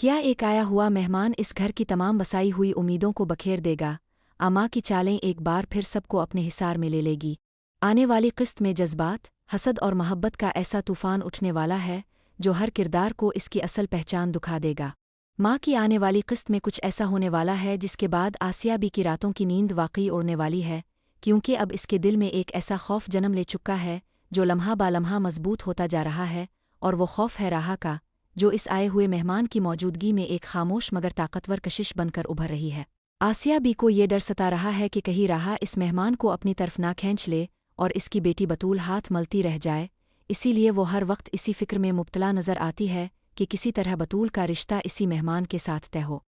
क्या एक आया हुआ मेहमान इस घर की तमाम बसाई हुई उम्मीदों को बखेर देगा? आमा की चालें एक बार फिर सबको अपने हिसार में ले लेगी। आने वाली किस्त में जज्बात, हसद और मोहब्बत का ऐसा तूफान उठने वाला है जो हर किरदार को इसकी असल पहचान दुखा देगा। माँ की आने वाली किस्त में कुछ ऐसा होने वाला है जिसके बाद आसिया बी की रातों की नींद वाकई उड़ने वाली है, क्योंकि अब इसके दिल में एक ऐसा खौफ जन्म ले चुका है जो लम्हा बालम्हा मजबूत होता जा रहा है, और वो खौफ है राह का, जो इस आए हुए मेहमान की मौजूदगी में एक खामोश मगर ताकतवर कशिश बनकर उभर रही है। आसिया बी को ये डर सता रहा है कि कहीं राह इस मेहमान को अपनी तरफ ना खींच ले और इसकी बेटी बतूल हाथ मलती रह जाए, इसीलिए वो हर वक्त इसी फिक्र में मुब्तला नजर आती है कि किसी तरह बतूल का रिश्ता इसी मेहमान के साथ तय हो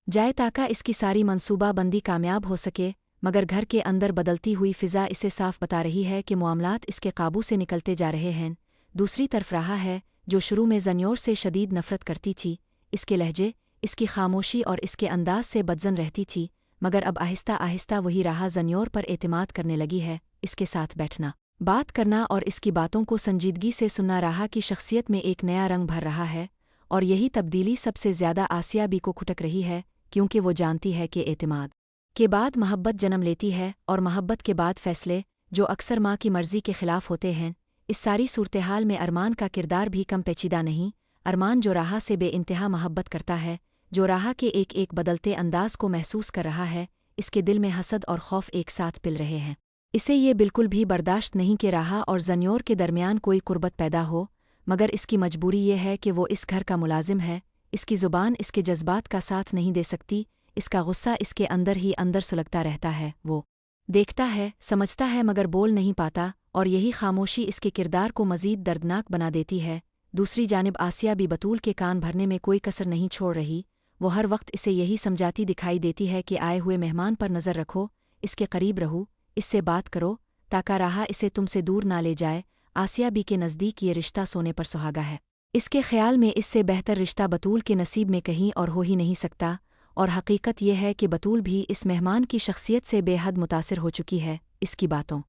जाए ताकि इसकी सारी मनसूबा बंदी कामयाब हो सके। मगर घर के अंदर बदलती हुई फ़िज़ा इसे साफ बता रही है कि मामलात इसके काबू से निकलते जा रहे हैं। दूसरी तरफ राह है, जो शुरू में ज़न्योर से शदीद नफ़रत करती थी, इसके लहजे, इसकी खामोशी और इसके अंदाज से बदजन रहती थी, मगर अब आहिस्ता आहिस्ता वही राह ज़न्योर पर एतमाद करने लगी है। इसके साथ बैठना, बात करना और इसकी बातों को संजीदगी से सुनना राह की शख्सियत में एक नया रंग भर रहा है, और यही तब्दीली सबसे ज़्यादा आसिया बी को खुटक रही है, क्योंकि वो जानती है कि एतमाद के बाद मोहब्बत जन्म लेती है, और मोहब्बत के बाद फ़ैसले, जो अक्सर माँ की मर्ज़ी के ख़िलाफ़ होते हैं। इस सारी सूरत-ए-हाल में अरमान का किरदार भी कम पेचीदा नहीं। अरमान जो राह से बेइंतहा मोहब्बत करता है, जो राह के एक एक बदलते अंदाज को महसूस कर रहा है, इसके दिल में हसद और खौफ एक साथ पिल रहे हैं। इसे ये बिल्कुल भी बर्दाश्त नहीं कि राह और ज़न्योर के दरमियान कोई कुर्बत पैदा हो, मगर इसकी मजबूरी ये है कि वो इस घर का मुलाजिम है। इसकी ज़ुबान इसके जज्बात का साथ नहीं दे सकती, इसका गुस्सा इसके अंदर ही अंदर सुलगता रहता है। वो देखता है, समझता है, मगर बोल नहीं पाता, और यही खामोशी इसके किरदार को मज़ीद दर्दनाक बना देती है। दूसरी जानिब आसिया भी बतूल के कान भरने में कोई कसर नहीं छोड़ रही। वो हर वक्त इसे यही समझाती दिखाई देती है कि आए हुए मेहमान पर नज़र रखो, इसके करीब रहो, इससे बात करो, ताकि राह इसे तुमसे दूर ना ले जाए। आसिया बी के नज़दीक ये रिश्ता सोने पर सुहागा है। इसके ख्याल में इससे बेहतर रिश्ता बतूल के नसीब में कहीं और हो ही नहीं सकता, और हकीकत यह है कि बतूल भी इस मेहमान की शख्सियत से बेहद मुतासिर हो चुकी है। इसकी बातों,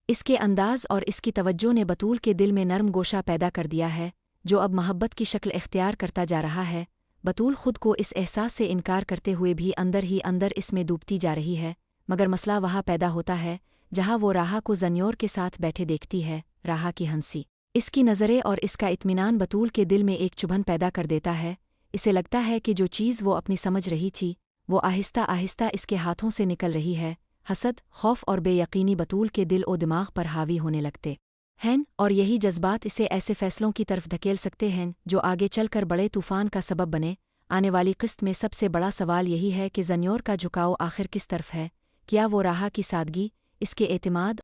इसके अंदाज और इसकी तवज्जो ने बतूल के दिल में नर्म गोशा पैदा कर दिया है, जो अब मोहब्बत की शक्ल इख्तियार करता जा रहा है। बतूल खुद को इस एहसास से इनकार करते हुए भी अंदर ही अंदर इसमें डूबती जा रही है, मगर मसला वहाँ पैदा होता है जहाँ वो राह को ज़न्योर के साथ बैठे देखती है। राह की हंसी, इसकी नज़रें और इसका इत्मीनान बतूल के दिल में एक चुभन पैदा कर देता है। इसे लगता है कि जो चीज़ वो अपनी समझ रही थी, वो आहिस्ता आहिस्ता इसके हाथों से निकल रही है। हसद, खौफ और बेयकीनी बतूल के दिल और दिमाग पर हावी होने लगते हैं, और यही जज्बात इसे ऐसे फ़ैसलों की तरफ धकेल सकते हैं जो आगे चलकर बड़े तूफ़ान का सबब बने। आने वाली किस्त में सबसे बड़ा सवाल यही है कि ज़न्योर का झुकाव आखिर किस तरफ है। क्या वो राह की सादगी, इसके एतमाद